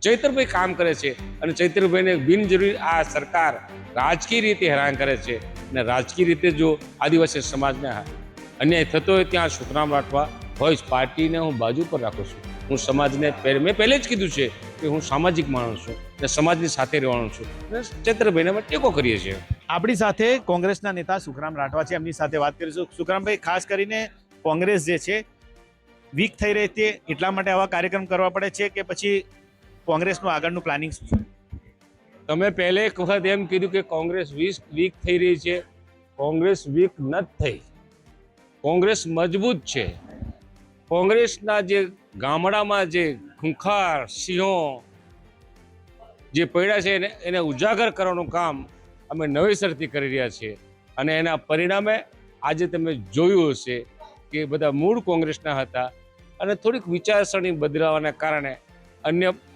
ચૈતરભાઈ કામ કરે છે અને ચૈતરભાઈને બિનજરૂરી આ સરકાર રાજકીય રીતે હેરાન કરે છે અને રાજકીય રીતે જો આદિવાસી સમાજને અન્યાય થતો હોય ત્યાં સુખરામ રાઠવા હોય જ પાર્ટીને હું બાજુ પર રાખું છું. હું સમાજને મેં પહેલે જ કીધું છે કે હું સામાજિક માણસ છું અને સમાજની સાથે રહેવાનો છું અને ચૈતરભાઈને અમે ટેકો કરીએ છીએ. આપણી સાથે કોંગ્રેસના નેતા સુખરામ રાઠવા છે, એમની સાથે વાત કરીશું. સુખરામભાઈ, ખાસ કરીને કોંગ્રેસ જે છે વીક થઈ રહી છે એટલા માટે આવા કાર્યક્રમ કરવા પડે છે કે પછી કોંગ્રેસનું આગળનું પ્લાનિંગ શું છે? તમે પહેલે એક વખત એમ કીધું કે કોંગ્રેસ વીક થઈ રહી છે. કોંગ્રેસ વીક નથી થઈ, કોંગ્રેસ મજબૂત છે. કોંગ્રેસના જે ગામડામાં જે ખૂંખાર સિંહો જે પડ્યા છે એને ઉજાગર કરવાનું કામ અમે નવેસરથી કરી રહ્યા છીએ અને એના પરિણામે આજે તમે જોયું હશે કે બધા મૂળ કોંગ્રેસના હતા અને થોડીક વિચારસરણી બદલાવાના કારણે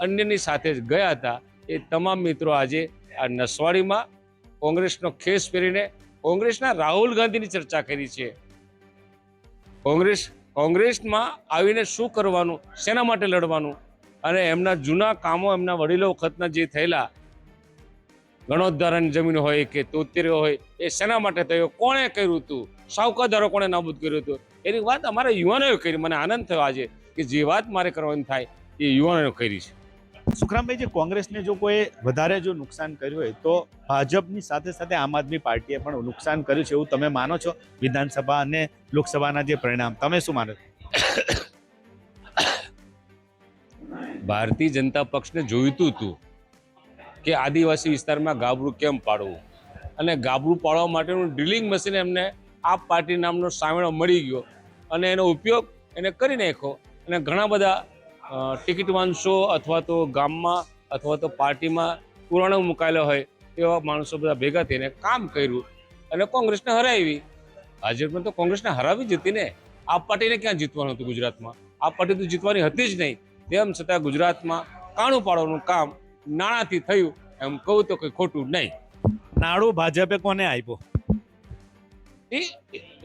અન્યની સાથે જ ગયા હતા. એ તમામ મિત્રો આજે આ નસવાડીમાં કોંગ્રેસનો ખેસ પહેરીને કોંગ્રેસના રાહુલ ગાંધીની ચર્ચા કરી છે. કોંગ્રેસમાં આવીને શું કરવાનું, શેના માટે લડવાનું અને એમના જૂના કામો, એમના વડીલો વખતના જે થયેલા ગણોદ્ધારાની જમીન હોય કે તોતેરીઓ હોય એ શેના માટે થયો, કોણે કર્યું હતું, સાવકારદારો કોણે નાબૂદ કર્યું હતું, એની વાત અમારા યુવાનોએ કરી. મને આનંદ થયો આજે કે જે વાત મારે કરવાની થાય એ યુવાનોએ કરી છે. સુખરામભાઈ, જે કોંગ્રેસને જો કોઈ વધારે જો નુકસાન કર્યું હોય તો ભાજપની સાથે સાથે આમ આદમી પાર્ટીએ પણ નુકસાન કર્યું છે એવું તમે માનો છો? વિધાનસભા અને લોકસભાના જે પરિણામ, તમે શું માનો છો? ભારતીય જનતા પક્ષને જોઈતું હતું કે આદિવાસી વિસ્તારમાં ગાબડું કેમ પાડવું અને ગાબડું પાડવા માટેનું ડ્રિલિંગ મશીન એમને આ પાર્ટી નામનો સામેણો મળી ગયો અને એનો ઉપયોગ એને કરી નાખ્યો અને ઘણા બધા ટિકિટ વાંચો અથવા તો ગામમાં અથવા તો પાર્ટીમાં પુરાણો મુકાયેલો હોય એવા માણસો બધા ભેગા થઈને કામ કર્યું અને કોંગ્રેસને હરાવી. ભાજપને તો કોંગ્રેસને હરાવી જ હતી ને. આ પાર્ટીને ક્યાં જીતવાનું હતું ગુજરાતમાં? આ પાર્ટી તો જીતવાની હતી જ નહીં. તેમ છતાં ગુજરાતમાં કાણું પાડવાનું કામ નાણાંથી થયું એમ કહું તો કંઈ ખોટું નહીં. નાણું ભાજપે કોને આપ્યો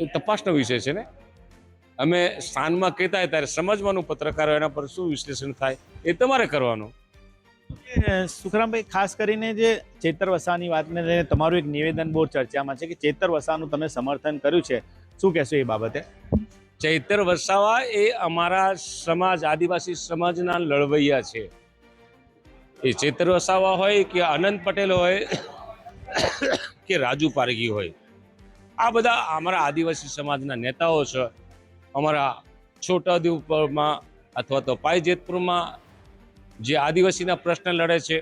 એ તપાસનો વિષય છે ને. અમે સ્થાનમાં કહેતા ત્યારે સમજવાનું પત્રકારો એના પર શું વિશ્લેષણ થાય એ તમારે કરવાનું. સુખરામભાઈ, ખાસ કરીને જે ચેતર વસાવાની વાતને લઈને તમારું એક નિવેદન બહુ ચર્ચામાં છે કે ચેતર વસાવાનું તમે સમર્થન કર્યું છે, શું કહેશો એ બાબતે? ચૈતર વસાવા એ અમારા સમાજ, આદિવાસી સમાજના લડવૈયા છે. એ ચૈતર વસાવા હોય કે આનંદ પટેલ હોય કે રાજુ પારગી હોય, આ બધા અમારા આદિવાસી સમાજના નેતાઓ છે. અમારા છોટાઉદેપુરમાં અથવા તો પાયજેતપુરમાં જે આદિવાસીના પ્રશ્ન લડે છે,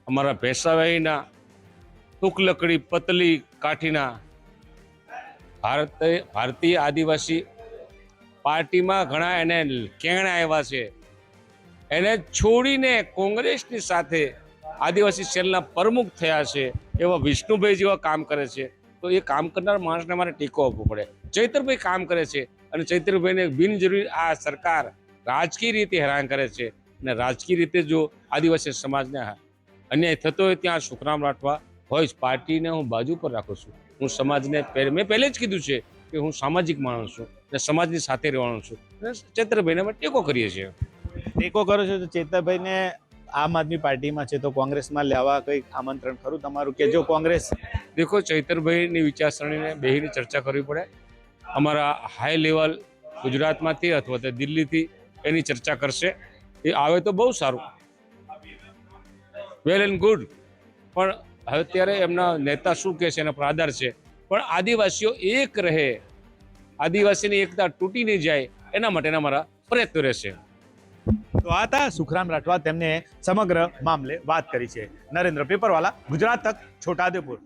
અમારા ભેંસાભાઈના ટૂંકલકડી પતલી કાઠીના ભારતીય આદિવાસી પાર્ટીમાં ઘણા એને કેણા આવ્યા છે. એને છોડીને કોંગ્રેસની સાથે આદિવાસી સેલના પ્રમુખ થયા છે. એવા વિષ્ણુભાઈ જેવા કામ કરે છે. તો એ કામ કરનાર માણસને મારે ટેકો આપવો પડે. ચૈતરભાઈ કામ કરે છે અને ચૈતરભાઈને બિનજરૂરી આ સરકાર રાજકીય રીતે હેરાન કરે છે અને રાજકીય રીતે જો આદિવાસી સમાજને અન્યાય થતો હોય ત્યાં સુખરામ રાઠવા હોય જ પાર્ટીને હું બાજુ પર રાખું છું. હું સમાજને મેં પહેલે જ કીધું છે કે હું સામાજિક માણસ છું અને સમાજની સાથે રહેવાનો છું અને ચૈતરભાઈને અમે ટેકો કરીએ છીએ. ટેકો કરો છો તો ચેતરભાઈને આમ આદમી પાર્ટીમાં છે તો કોંગ્રેસમાં લેવા કંઈક આમંત્રણ ખરું તમારું કે જો કોંગ્રેસ? દેખો, ચૈતરભાઈની વિચારસરણીને બેહીને ચર્ચા કરવી પડે. અમારા હાઈ લેવલ ગુજરાતમાંથી અથવા તો દિલ્હીથી એની ચર્ચા કરશે. એ આવે તો બહુ સારું, વેલ એન્ડ ગુડ. પણ હવે અત્યારે એમના નેતા શું કહે છે એના પર આધાર છે. પણ આદિવાસીઓ એક રહે, આદિવાસીની એકતા તૂટી નહીં જાય એના માટેના અમારા પ્રયત્નો રહેશે. તો આ હતા સુખરામ રાઠવા, તેમને સમગ્ર મામલે વાત કરી છે. નરેન્દ્ર પેપરવાલા, ગુજરાત તક, છોટાઉદેપુર.